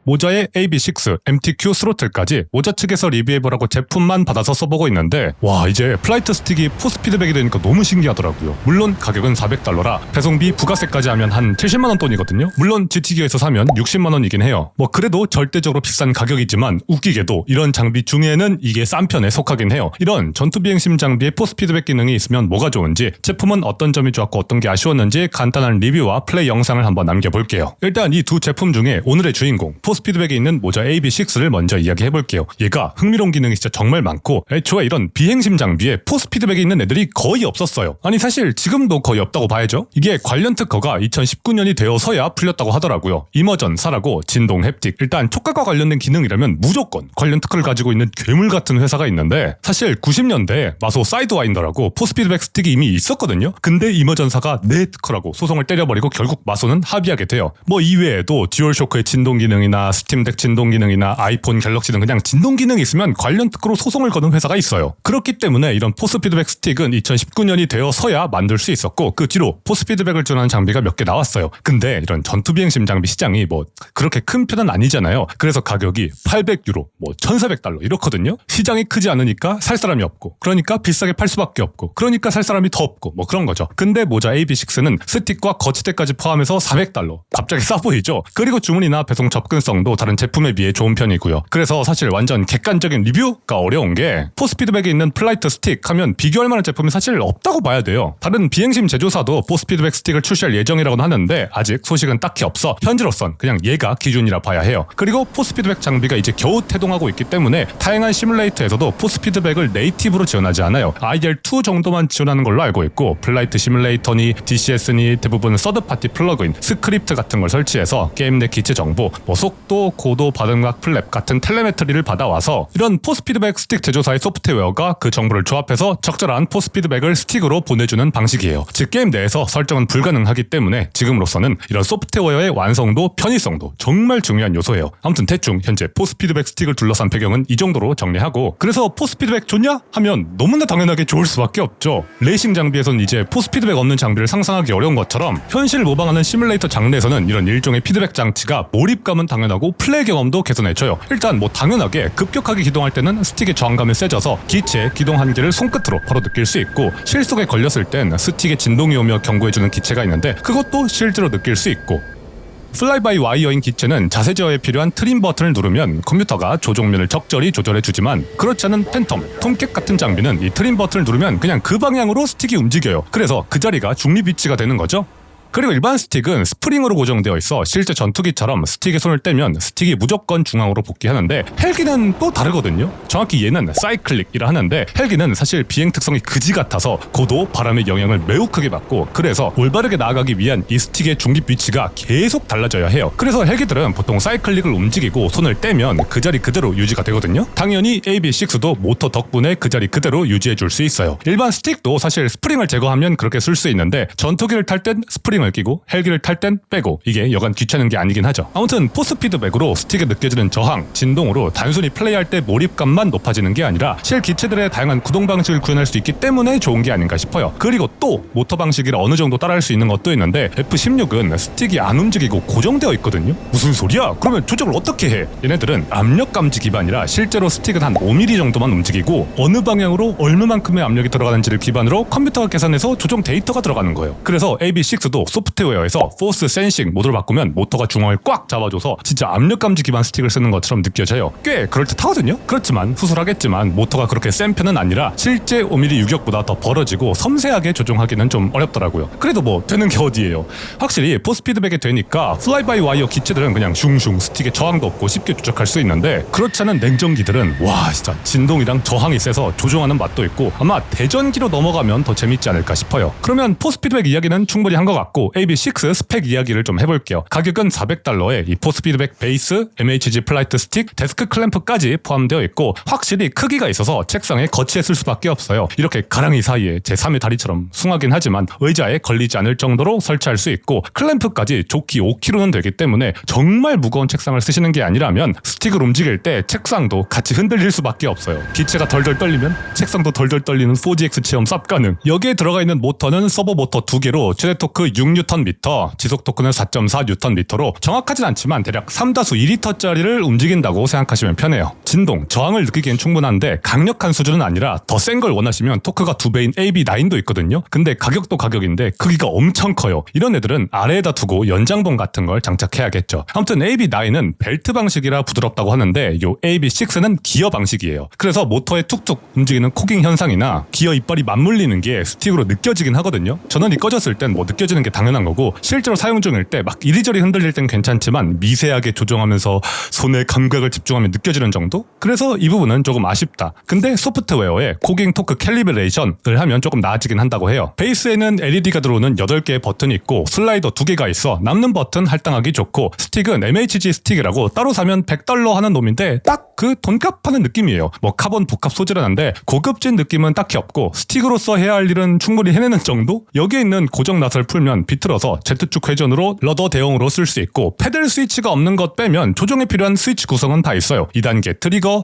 모자의 AB6, MTQ 스로틀까지 모자 측에서 리뷰해보라고 제품만 받아서 써보고 있는데 와 이제 플라이트 스틱이 포스 피드백이 되니까 너무 신기하더라고요. 물론 가격은 $400라 배송비 부가세까지 하면 한 70만원 돈이거든요. 물론 GT기어에서 사면 60만원이긴 해요. 뭐 그래도 절대적으로 비싼 가격이지만 웃기게도 이런 장비 중에는 이게 싼 편에 속하긴 해요. 이런 전투비행심 장비에 포스 피드백 기능이 있으면 뭐가 좋은지, 제품은 어떤 점이 좋았고 어떤 게 아쉬웠는지 간단한 리뷰와 플레이 영상을 한번 남겨볼게요. 일단 이 두 제품 중에 오늘의 주인공 포스 피드백이 있는 모자 AB6를 먼저 이야기해볼게요. 얘가 흥미로운 기능이 진짜 정말 많고 애초에 이런 비행심 장비에 포스 피드백이 있는 애들이 거의 없었어요. 아니 사실 지금도 거의 없다고 봐야죠. 이게 관련 특허가 2019년이 되어서야 풀렸다고 하더라고요. 이머전, 사라고, 진동, 햅틱, 일단 촉각과 관련된 기능이라면 무조건 관련 특허를 가지고 있는 괴물 같은 회사가 있는데 사실 90년대에 마소 사이드와인더라고 포스 피드백 스틱이 이미 있었거든요. 근데 이머전사가 내 특허라고 소송을 때려버리고 결국 마소는 합의하게 돼요. 뭐 이외에도 듀얼쇼크의 진동 기능이나 스팀덱 진동 기능이나 아이폰 갤럭시 등 그냥 진동 기능이 있으면 관련 특허로 소송을 거는 회사가 있어요. 그렇기 때문에 이런 포스 피드백 스틱은 2019년이 되어서야 만들 수 있었고 그 뒤로 포스 피드백을 지원하는 장비가 몇 개 나왔어요. 근데 이런 전투비행심 장비 시장이 뭐 그렇게 큰 편은 아니잖아요. 그래서 가격이 800유로, 뭐 $1,400 이렇거든요. 시장이 크지 않으니까 살 사람이 없고, 그러니까 비싸게 팔 수밖에 없고, 그러니까 살 사람이 더 없고, 뭐 그런 거죠. 근데 모자 AB6는 스틱과 거치대까지 포함해서 $400. 갑자기 싸 보이죠? 그리고 주문이나 배송 접근성도 다른 제품에 비해 좋은 편이고요. 그래서 사실 완전 객관적인 리뷰가 어려운 게 포스 피드백에 있는 플라이트 스틱 하면 비교할 만한 제품이 사실 없다고 봐야 돼요. 다른 비행심 제조사도 포스 피드백 스틱을 출시할 예정이라고는 하는데 아직 소식은 딱히 없어 현재로선 그냥 얘가 기준이라 봐야 해요. 그리고 포스 피드백 장비가 이제 겨우 태동하고 있기 때문에 다양한 시뮬레이터에서도 포스 피드백을 네이티브로 지원하지 않아요. IR2 정도만 지원하는 걸로 알고 있고 플라이트 시뮬레이터니 DCS니 대부분 서드파티 플러그인, 스크립트 같은 걸 설치해서 게임 내 기체 정보, 뭐 속도, 고도, 반응각, 플랩 같은 텔레메트리를 받아와서 이런 포스 피드백 스틱 제조사의 소프트웨어가 그 정보를 조합해서 적절한 포스 피드백을 스틱으로 보내주는 방식이에요. 즉 게임 내에서 설정은 불가능하기 때문에 지금으로서는 이런 소프트웨어의 완성도, 편의성도 정말 중요한 요소예요. 아무튼 대충 현재 포스 피드백 스틱을 둘러싼 배경은 이 정도로 정리하고, 그래서 포스 피드백 좋냐? 하면 너무나 당연하게 좋을 수밖에 없죠. 레이싱 장비에서는 이제 포스 피드백 없는 장비를 상상하기 어려운 것처럼 현실을 모방하는 시뮬레이터 장르에서는 이런 일종의 피드백 장치가 몰입감은 당연하고 플레이 경험도 개선해줘요. 일단 뭐 당연하게 급격하게 기동할 때는 스틱의 저항감이 세져서 기체의 기동 한계를 손끝으로 바로 느낄 수 있고, 실속에 걸렸을 땐 스틱의 진동이 오며 경고해주는 기체가 있는데 그것도 실제로 느낄 수 있고, 플라이바이 와이어인 기체는 자세 제어에 필요한 트림 버튼을 누르면 컴퓨터가 조종면을 적절히 조절해주지만 그렇지 않은 팬텀, 톰캡 같은 장비는 이 트림 버튼을 누르면 그냥 그 방향으로 스틱이 움직여요. 그래서 그 자리가 중립 위치가 되는 거죠. 그리고 일반 스틱은 스프링으로 고정되어 있어 실제 전투기처럼 스틱에 손을 떼면 스틱이 무조건 중앙으로 복귀하는데 헬기는 또 다르거든요. 정확히 얘는 사이클릭이라 하는데 헬기는 사실 비행 특성이 그지 같아서 고도, 바람의 영향을 매우 크게 받고, 그래서 올바르게 나아가기 위한 이 스틱의 중립 위치가 계속 달라져야 해요. 그래서 헬기들은 보통 사이클릭을 움직이고 손을 떼면 그 자리 그대로 유지가 되거든요. 당연히 AB6도 모터 덕분에 그 자리 그대로 유지해줄 수 있어요. 일반 스틱도 사실 스프링을 제거하면 그렇게 쓸 수 있는데 전투기를 탈 땐 스프링을 끼고 헬기를 탈 땐 빼고, 이게 여간 귀찮은 게 아니긴 하죠. 아무튼 포스 피드백으로 스틱에 느껴지는 저항, 진동으로 단순히 플레이할 때 몰입감만 높아지는 게 아니라 실 기체들의 다양한 구동 방식을 구현할 수 있기 때문에 좋은 게 아닌가 싶어요. 그리고 또 모터 방식이라 어느 정도 따라할 수 있는 것도 있는데 F16은 스틱이 안 움직이고 고정되어 있거든요. 무슨 소리야? 그러면 조작을 어떻게 해? 얘네들은 압력 감지 기반이라 실제로 스틱은 한 5mm 정도만 움직이고 어느 방향으로 얼마만큼의 압력이 들어가는지를 기반으로 컴퓨터가 계산해서 조정 데이터가 들어가는 거예요. 그래서 AB6도 소프트웨어에서 포스 센싱 모드를 바꾸면 모터가 중앙을 꽉 잡아줘서 진짜 압력 감지 기반 스틱을 쓰는 것처럼 느껴져요. 꽤 그럴듯하거든요. 그렇지만 후술하겠지만 모터가 그렇게 센 편은 아니라 실제 5mm 유격보다 더 벌어지고 섬세하게 조종하기는 좀 어렵더라고요. 그래도 뭐 되는 게 어디예요. 확실히 포스 피드백이 되니까 플라이바이 와이어 기체들은 그냥 슝슝 스틱에 저항도 없고 쉽게 조작할 수 있는데, 그렇지 않은 냉전기들은 와 진짜 진동이랑 저항이 세서 조종하는 맛도 있고 아마 대전기로 넘어가면 더 재밌지 않을까 싶어요. 그러면 포스 피드백 이야기는 충분히 한 것 같고 AB6 스펙 이야기를 좀 해볼게요. 가격은 $400에 이 포스 피드백 베이스, MHG 플라이트 스틱, 데스크 클램프까지 포함되어 있고 확실히 크기가 있어서 책상에 거치해 쓸 수밖에 없어요. 이렇게 가랑이 사이에 제 3의 다리처럼 숭하긴 하지만 의자에 걸리지 않을 정도로 설치할 수 있고, 클램프까지 좋기 5kg는 되기 때문에 정말 무거운 책상을 쓰시는 게 아니라면 스틱을 움직일 때 책상도 같이 흔들릴 수밖에 없어요. 기체가 덜덜 떨리면 책상도 덜덜 떨리는 4DX 체험 쌉 가능. 여기에 들어가 있는 모터는 서버 모터 2개로 최대 토크 6 6Nm, 지속 토크는 4.4Nm로 정확하진 않지만 대략 3-2L짜리를 움직인다고 생각하시면 편해요. 진동, 저항을 느끼기엔 충분한데 강력한 수준은 아니라 더 센 걸 원하시면 토크가 2배인 AB9도 있거든요. 근데 가격도 가격인데 크기가 엄청 커요. 이런 애들은 아래에다 두고 연장봉 같은 걸 장착해야겠죠. 아무튼 AB9은 벨트 방식이라 부드럽다고 하는데 요 AB6는 기어 방식이에요. 그래서 모터에 툭툭 움직이는 코깅 현상이나 기어 이빨이 맞물리는 게 스틱으로 느껴지긴 하거든요. 전원이 꺼졌을 땐 뭐 느껴지는 게 당연한 거고 실제로 사용 중일 때 막 이리저리 흔들릴 땐 괜찮지만 미세하게 조정하면서 손의 감각을 집중하면 느껴지는 정도? 그래서 이 부분은 조금 아쉽다. 근데 소프트웨어에 코깅 토크 캘리브레이션을 하면 조금 나아지긴 한다고 해요. 베이스에는 LED가 들어오는 8개의 버튼이 있고 슬라이더 2개가 있어 남는 버튼 할당하기 좋고 스틱은 MHG 스틱이라고 따로 사면 $100 하는 놈인데 딱 그 돈값 하는 느낌이에요. 뭐 카본 복합 소재라는데 고급진 느낌은 딱히 없고 스틱으로서 해야 할 일은 충분히 해내는 정도? 여기에 있는 고정 낫을 풀면 비틀어서 Z축 회전으로 러더 대용으로 쓸 수 있고 패들 스위치가 없는 것 빼면 조정에 필요한 스위치 구성은 다 있어요. 2단계 트리거,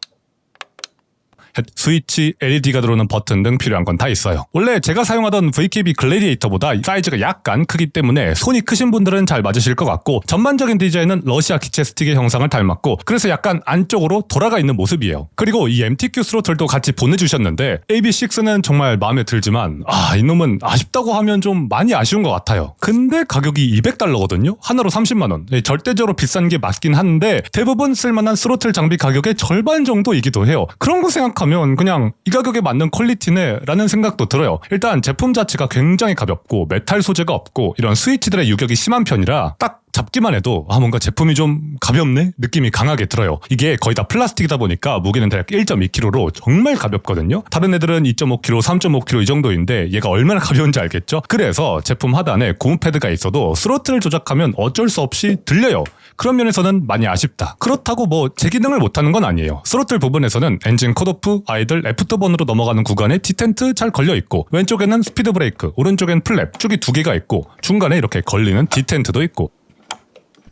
스위치, LED가 들어오는 버튼 등 필요한 건 다 있어요. 원래 제가 사용하던 VKB 글래디에이터보다 사이즈가 약간 크기 때문에 손이 크신 분들은 잘 맞으실 것 같고 전반적인 디자인은 러시아 기체 스틱의 형상을 닮았고 그래서 약간 안쪽으로 돌아가 있는 모습이에요. 그리고 이 MTQ 스로틀도 같이 보내주셨는데 AB6는 정말 마음에 들지만 이놈은 아쉽다고 하면 좀 많이 아쉬운 것 같아요. 근데 가격이 $200거든요? 하나로 30만원. 절대적으로 비싼 게 맞긴 한데 대부분 쓸만한 스로틀 장비 가격의 절반 정도이기도 해요. 그런 거 생각하면 그냥 이 가격에 맞는 퀄리티네 라는 생각도 들어요. 일단 제품 자체가 굉장히 가볍고 메탈 소재가 없고 이런 스위치들의 유격이 심한 편이라 딱 잡기만 해도 뭔가 제품이 좀 가볍네? 느낌이 강하게 들어요. 이게 거의 다 플라스틱이다 보니까 무게는 대략 1.2kg로 정말 가볍거든요. 다른 애들은 2.5kg, 3.5kg 이 정도인데 얘가 얼마나 가벼운지 알겠죠? 그래서 제품 하단에 고무 패드가 있어도 스로틀을 조작하면 어쩔 수 없이 들려요. 그런 면에서는 많이 아쉽다. 그렇다고 뭐 제 기능을 못하는 건 아니에요. 스로틀 부분에서는 엔진 컷오프, 아이들, 애프터번으로 넘어가는 구간에 디텐트 잘 걸려있고 왼쪽에는 스피드 브레이크, 오른쪽엔 플랩, 쭉이 2개가 있고 중간에 이렇게 걸리는 디텐트도 있고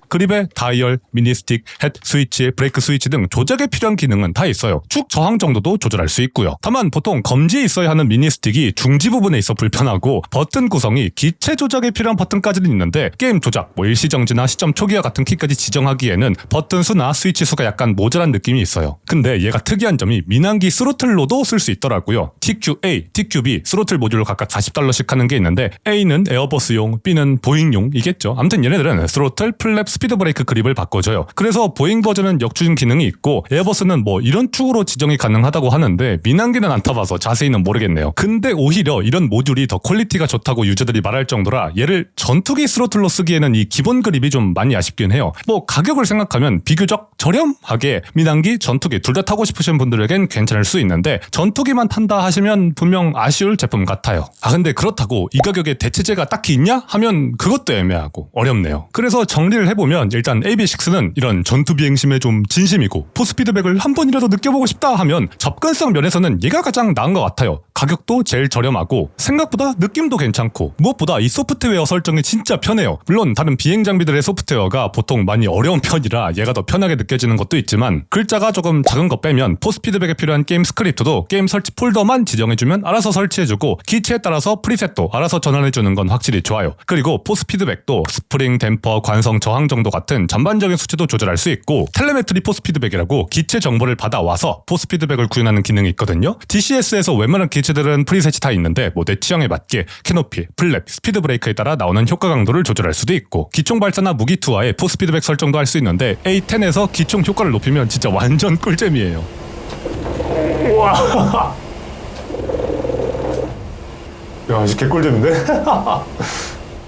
그립에 다이얼, 미니 스틱, 헤드 스위치, 브레이크 스위치 등 조작에 필요한 기능은 다 있어요. 축 저항 정도도 조절할 수 있고요. 다만 보통 검지에 있어야 하는 미니 스틱이 중지 부분에 있어 불편하고 버튼 구성이 기체 조작에 필요한 버튼까지는 있는데 게임 조작, 일시정지나 시점 초기화 같은 키까지 지정하기에는 버튼 수나 스위치 수가 약간 모자란 느낌이 있어요. 근데 얘가 특이한 점이 민항기 스로틀로도 쓸 수 있더라고요. TQA, TQB 스로틀 모듈로 각각 $40씩 하는 게 있는데 A는 에어버스용, B는 보잉용이겠죠. 아무튼 얘네들은 스로틀, 플랩, 스피드 브레이크 그립을 바꿔줘요. 그래서 보잉 버전은 역추진 기능이 있고 에어버스는 뭐 이런 축으로 지정이 가능하다고 하는데 민항기는 안 타봐서 자세히는 모르겠네요. 근데 오히려 이런 모듈이 더 퀄리티가 좋다고 유저들이 말할 정도라 얘를 전투기 스로틀로 쓰기에는 이 기본 그립이 좀 많이 아쉽긴 해요. 뭐 가격을 생각하면 비교적 저렴하게 민항기, 전투기 둘 다 타고 싶으신 분들에겐 괜찮을 수 있는데 전투기만 탄다 하시면 분명 아쉬울 제품 같아요. 근데 그렇다고 이 가격에 대체제가 딱히 있냐? 하면 그것도 애매하고 어렵네요. 그래서 정리를 해보면 일단 AB6는 이런 전투 비행심에 좀 진심이고 포스피드백을 한 번이라도 느껴보고 싶다 하면 접근성 면에서는 얘가 가장 나은 것 같아요. 가격도 제일 저렴하고 생각보다 느낌도 괜찮고 무엇보다 이 소프트웨어 설정이 진짜 편해요. 물론 다른 비행 장비들의 소프트웨어가 보통 많이 어려운 편이라 얘가 더 편하게 느껴지는 것도 있지만 글자가 조금 작은 거 빼면 포스피드백에 필요한 게임 스크립트도 게임 설치 폴더만 지정해주면 알아서 설치해주고 기체에 따라서 프리셋도 알아서 전환해주는 건 확실히 좋아요. 그리고 포스피드백도 스프링, 댐퍼, 관성, 저항 정도 같은 전반적인 수치도 조절할 수 있고 텔레메트리 포스피드백이라고 기체 정보를 받아와서 포스피드백을 구현하는 기능이 있거든요. DCS에서 웬만한 기체들은 프리셋이 다 있는데 뭐 내 취향에 맞게 캐노피, 플랩, 스피드 브레이크에 따라 나오는 효과 강도를 조절할 수도 있고 기총 발사나 무기 투하에 포스피드백 설정도 할 수 있는데 A10에서 기총 효과를 높이면 진짜 완전 꿀잼이에요. 우와. 야, 이제 개꿀잼인데?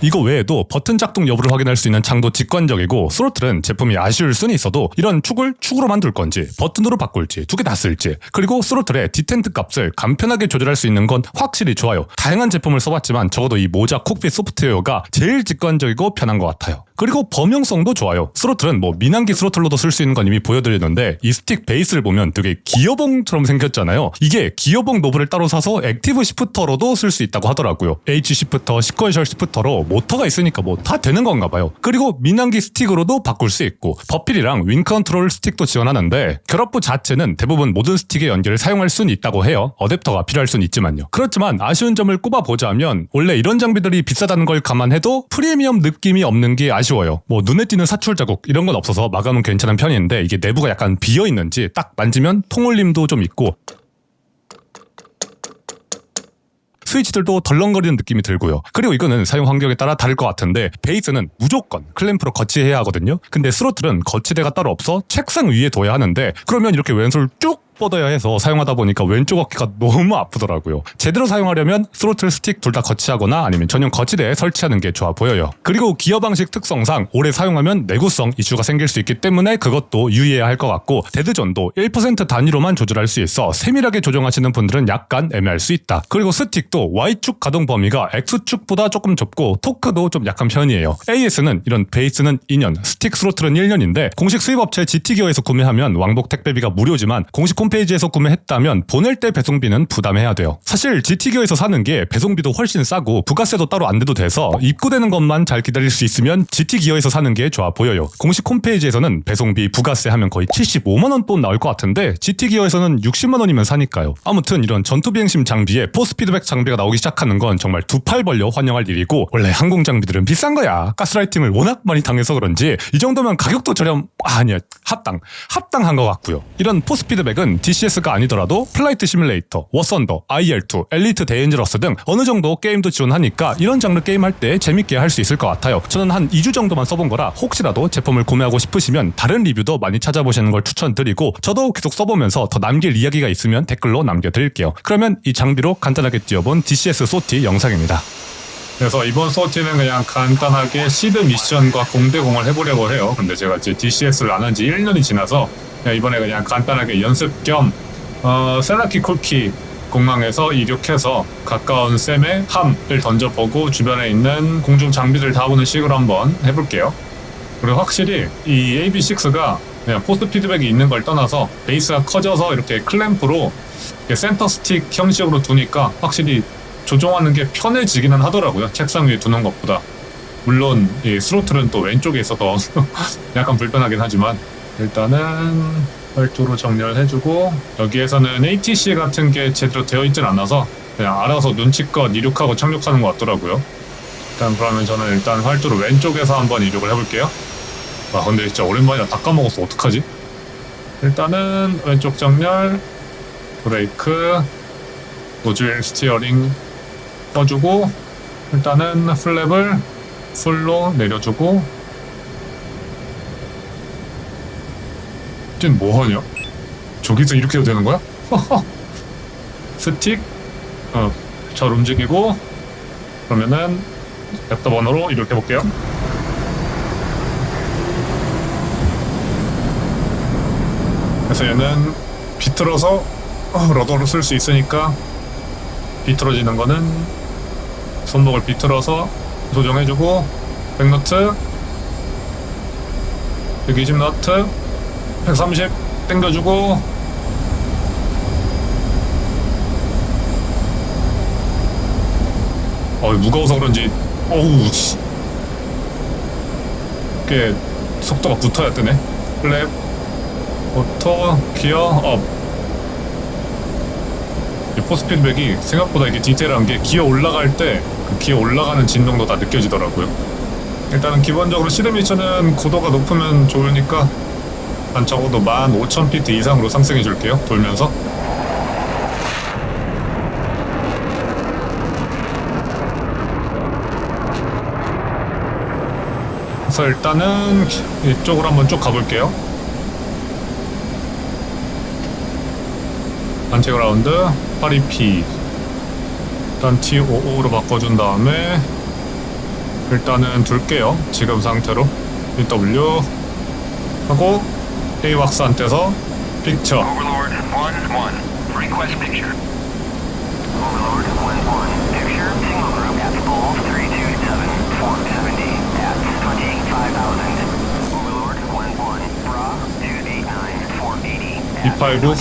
이거 외에도 버튼 작동 여부를 확인할 수 있는 창도 직관적이고 스로틀은 제품이 아쉬울 수는 있어도 이런 축을 축으로 만들 건지 버튼으로 바꿀지 두 개 다 쓸지 그리고 스로틀의 디텐트 값을 간편하게 조절할 수 있는 건 확실히 좋아요. 다양한 제품을 써봤지만 적어도 이 모자 콕핏 소프트웨어가 제일 직관적이고 편한 것 같아요. 그리고 범용성도 좋아요. 스로틀은 뭐 민항기 스로틀로도 쓸 수 있는 건 이미 보여드렸는데 이 스틱 베이스를 보면 되게 기어봉처럼 생겼잖아요. 이게 기어봉 노브를 따로 사서 액티브 시프터로도 쓸 수 있다고 하더라고요. H 시프터, 시퀀셜 시프터로 모터가 있으니까 뭐 다 되는 건가 봐요. 그리고 민항기 스틱으로도 바꿀 수 있고 버필이랑 윈 컨트롤 스틱도 지원하는데 결합부 자체는 대부분 모든 스틱의 연결을 사용할 수는 있다고 해요. 어댑터가 필요할 수는 있지만요. 그렇지만 아쉬운 점을 꼽아보자면 원래 이런 장비들이 비싸다는 걸 감안해도 프리미엄 느낌이 없는 게 아쉬워요. 뭐 눈에 띄는 사출 자국 이런 건 없어서 마감은 괜찮은 편인데 이게 내부가 약간 비어있는지 딱 만지면 통울림도 좀 있고 스위치들도 덜렁거리는 느낌이 들고요. 그리고 이거는 사용 환경에 따라 다를 것 같은데 베이스는 무조건 클램프로 거치해야 하거든요. 근데 스로틀은 거치대가 따로 없어 책상 위에 둬야 하는데 그러면 이렇게 왼손을 쭉 뻗어야 해서 사용하다 보니까 왼쪽 어깨가 너무 아프더라고요. 제대로 사용하려면 스로틀 스틱 둘 다 거치하거나 아니면 전용 거치대에 설치하는 게 좋아 보여요. 그리고 기어 방식 특성상 오래 사용하면 내구성 이슈가 생길 수 있기 때문에 그것도 유의해야 할 것 같고 데드존도 1% 단위로만 조절할 수 있어 세밀하게 조정하시는 분들은 약간 애매할 수 있다. 그리고 스틱도 Y축 가동 범위가 X축보다 조금 좁고 토크도 좀 약한 편이에요. AS는 이런 베이스는 2년, 스틱 스로틀은 1년인데 공식 수입업체 GT기어에서 구매하면 왕복 택배비가 무료지만 공식 홈페이지에서 구매했다면 보낼 때 배송비는 부담해야 돼요. 사실 GT기어에서 사는 게 배송비도 훨씬 싸고 부가세도 따로 안 내도 돼서 입고되는 것만 잘 기다릴 수 있으면 GT기어에서 사는 게 좋아 보여요. 공식 홈페이지에서는 배송비 부가세 하면 거의 75만원 돈 나올 것 같은데 GT기어에서는 60만원이면 사니까요. 아무튼 이런 전투비행심 장비에 포스피드백 장비가 나오기 시작하는 건 정말 두 팔 벌려 환영할 일이고 원래 항공 장비들은 비싼 거야. 가스라이팅을 워낙 많이 당해서 그런지 이 정도면 가격도 아니야 합당한 것 같고요. 이런 포스피드백은 DCS가 아니더라도 플라이트 시뮬레이터, 워썬더, IR2, 엘리트 데인저러스 등 어느 정도 게임도 지원하니까 이런 장르 게임할 때 재밌게 할 수 있을 것 같아요. 저는 한 2주 정도만 써본 거라 혹시라도 제품을 구매하고 싶으시면 다른 리뷰도 많이 찾아보시는 걸 추천드리고 저도 계속 써보면서 더 남길 이야기가 있으면 댓글로 남겨드릴게요. 그러면 이 장비로 간단하게 뛰어본 DCS 소티 영상입니다. 그래서 이번 소티는 그냥 간단하게 시드 미션과 공대공을 해보려고 해요. 근데 제가 이제 DCS를 안 한 지 1년이 지나서 이번에 그냥 간단하게 연습 겸 세라키 쿨키 공항에서 이륙해서 가까운 샘에 함을 던져보고 주변에 있는 공중 장비들 다 보는 식으로 한번 해볼게요. 그리고 확실히 이 AB6가 그냥 포스트 피드백이 있는 걸 떠나서 베이스가 커져서 이렇게 클램프로 센터 스틱 형식으로 두니까 확실히 조종하는 게 편해지기는 하더라고요. 책상 위에 두는 것보다. 물론 이 스로틀은 또 왼쪽에 있어서 약간 불편하긴 하지만 일단은 활주로 정렬해주고 여기에서는 ATC 같은 게 제대로 되어 있진 않아서 그냥 알아서 눈치껏 이륙하고 착륙하는 것 같더라고요. 일단 그러면 저는 일단 활주로 왼쪽에서 한번 이륙을 해볼게요. 아 근데 진짜 오랜만이라 다 까먹었어. 어떡하지? 일단은 왼쪽 정렬, 브레이크, 노즐 스티어링 꺼주고 일단은 플랩을 풀로 내려주고 쟤는 뭐하냐? 저기서 이렇게 해도 되는 거야? 스틱 잘 움직이고 그러면은 랩터 번호로 이렇게 해볼게요. 그래서 얘는 비틀어서 러더로 쓸 수 있으니까 비틀어지는 거는 손목을 비틀어서 조정해주고 백너트 120 너트 130 당겨주고 무거워서 그런지 어우 씨 이게 속도가 붙어야 뜨네. 플랩 오토 기어 업. 이 포스피드백이 생각보다 이게 디테일한 게 기어 올라갈 때 그 기어 올라가는 진동도 다 느껴지더라고요. 일단은 기본적으로 시드 미션은 고도가 높으면 좋으니까 한 적어도 15,000피트 이상으로 상승해 줄게요. 돌면서 그래서 일단은 이쪽으로 한번 쭉 가볼게요. 안티그라운드 82P 일단 T55로 바꿔준 다음에 일단은 둘게요. 지금 상태로 EW 하고 AWACS 한테서 픽처 Overlord 1-1 Request picture Overlord 1-1 Picture single group at full 327 470 at 28.5 289.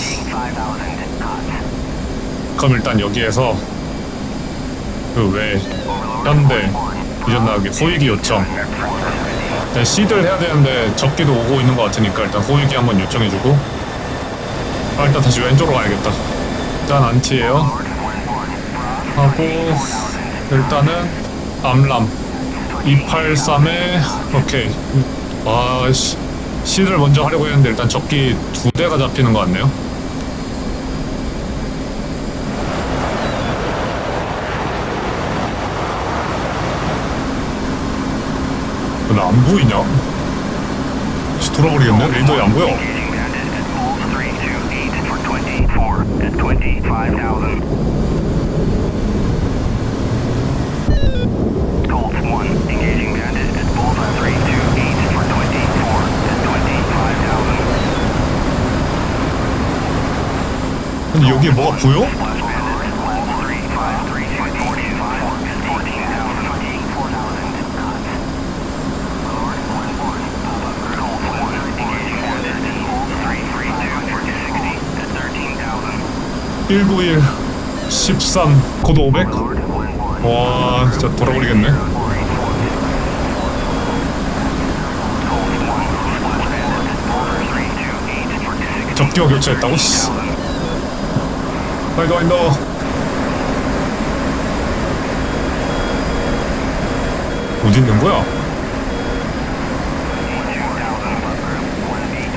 그럼 일단 여기에서 그 왜 현대 이전 나가기 호위기 요청. 일단 시드를 해야 되는데 적기도 오고 있는 것 같으니까 일단 호위기 한번 요청해주고. 일단 다시 왼쪽으로 가야겠다. 일단 안티에요 하고 일단은 암람 283에 오케이. 시드를 먼저 하려고 했는데 일단 적기 2대가 잡히는 것 같네요. 나 안 보이냐? 돌아버리겠네? 레이더에 안 보여. 근데 여기에 뭐가 보여? (191) 13 코드 500? 와 진짜 돌아버리겠네. 적기와 교체했다고? 씨. 빨리 너 어디 있는 거야?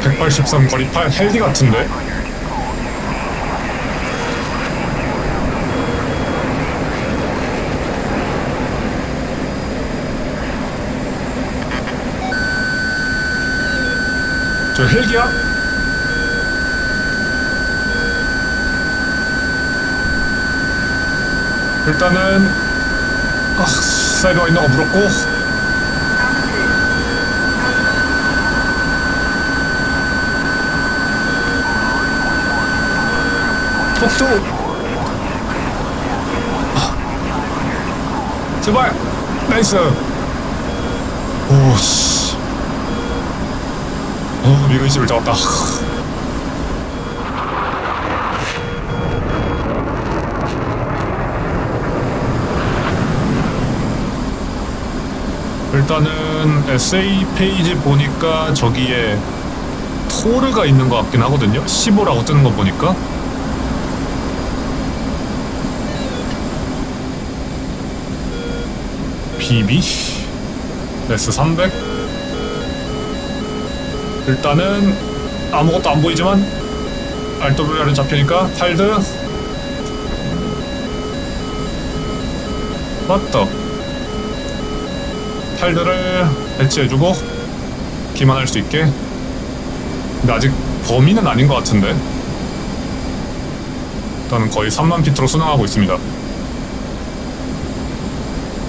183 거리 8 헬기 같은데? 저 헬기야? 일단은 사이드 와인더가 물었고 폭도 제발 나이스. 오씨 미근십을 잡았다. 일단은 SA 페이지 보니까 저기에 토르가 있는 것 같긴 하거든요. 15라고 뜨는 거 보니까. BB S300. 일단은 아무것도 안 보이지만 RWR은 잡히니까 탈드 맞다. 탈드를 배치해주고 기만할 수 있게. 근데 아직 범위는 아닌 것 같은데 일단은 거의 3만 피트로 순항하고 있습니다.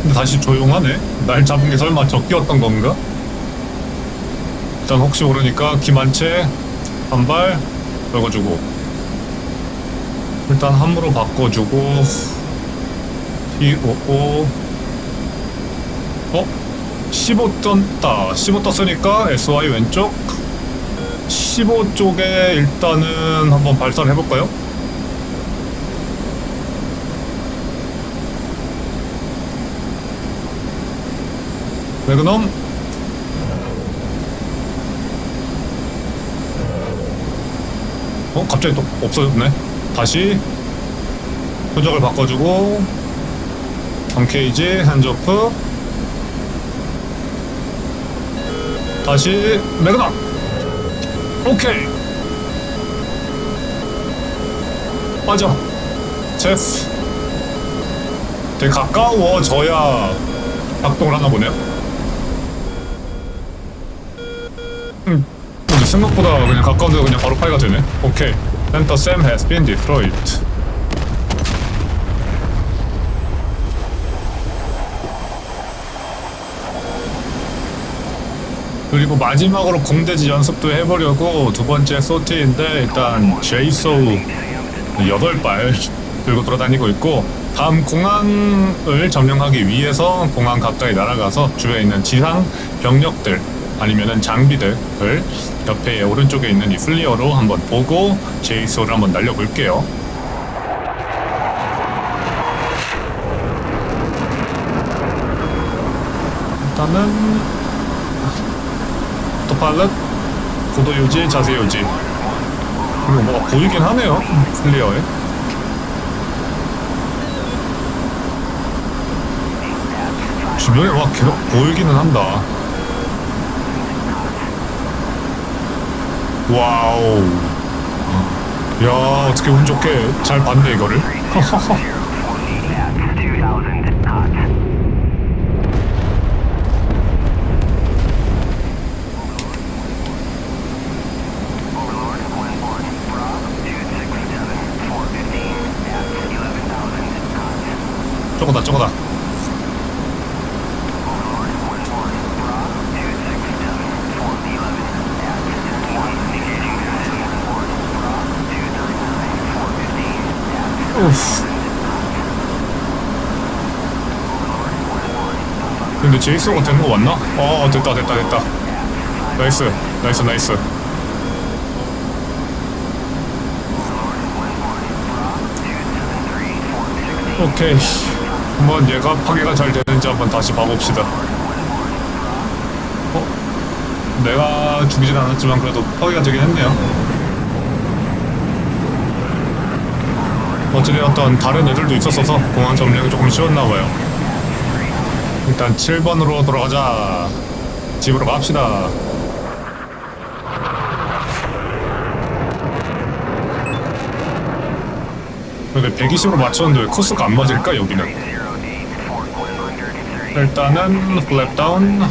근데 다시 조용하네. 날 잡은 게 설마 적기였던 건가? 일단 혹시 모르니까 기만체 한 발 열어주고 일단 함으로 바꿔주고 T55 15 떴다. 15 떴으니까 SY 왼쪽 15 쪽에 일단은 한번 발사를 해볼까요? 매그넘 갑자기 또 없어졌네. 다시 표적을 바꿔주고 던케이지 핸즈오프 다시 매그넘. 오케이 맞아. 제프 되게 가까워져야 작동을 하나 보네요. 생각보다 그냥 가까운데 그냥 바로 파이가 되네. 오케이. Center Sam has been destroyed. 그리고 마지막으로 공대지 연습도 해보려고 두 번째 소티인데 일단 제이소우 8발 들고 돌아다니고 있고 다음 공항을 점령하기 위해서 공항 가까이 날아가서 주변에 있는 지상 병력들 아니면은 장비들을 옆에 오른쪽에 있는 이 플리어로 한번 보고 제이소를 한번 날려볼게요. 일단은 오토파일럿 고도 유지, 자세 유지. 그리고 뭐가 보이긴 하네요, 플리어에. 주변에 막 계속 보이기는 한다. 와우. 야, 어떻게 운 좋게 잘 봤네 이거를. 저거다 저거다. 우프. 근데 제이스가 되는 거 맞나? 됐다 됐다 됐다. 나이스 나이스 나이스. 오케이, 한번 얘가 파괴가 잘 되는지 한번 다시 봐봅시다. 내가 죽이진 않았지만 그래도 파괴가 되긴 했네요. 어찌되었던 다른 애들도 있었어서 공항 점령이 조금 쉬웠나봐요. 일단 7번으로 돌아가자. 집으로 갑시다. 근데 120으로 맞췄는데 왜 코스가 안 맞을까 여기는? 일단은 플랩 다운.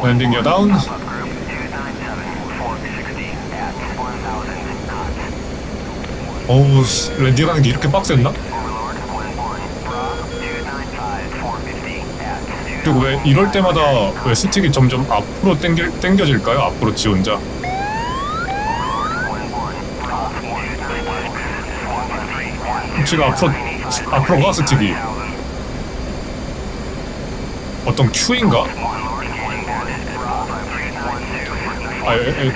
랜딩 기어 다운. 어우, 랜딩하는 게 이렇게 빡셌나? 그리고 왜 이럴 때마다 왜 스틱이 점점 앞으로 당겨질까요? 앞으로 지 혼자. 지금 앞으로 가 스틱이. 어떤 큐인가?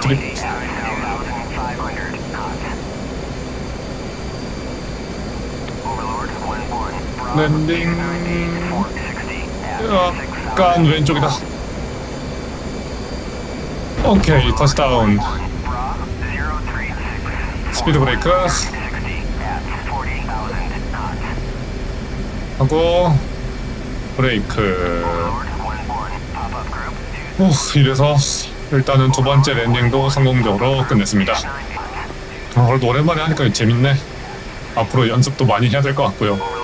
드립. 랜딩. 약간 왼쪽이다. 오케이, 터치다운. 스피드 브레이크 하고 브레이크. 이래서 일단은 두 번째 랜딩도 성공적으로 끝냈습니다. 그래도 오랜만에 하니까 재밌네. 앞으로 연습도 많이 해야 될 것 같고요.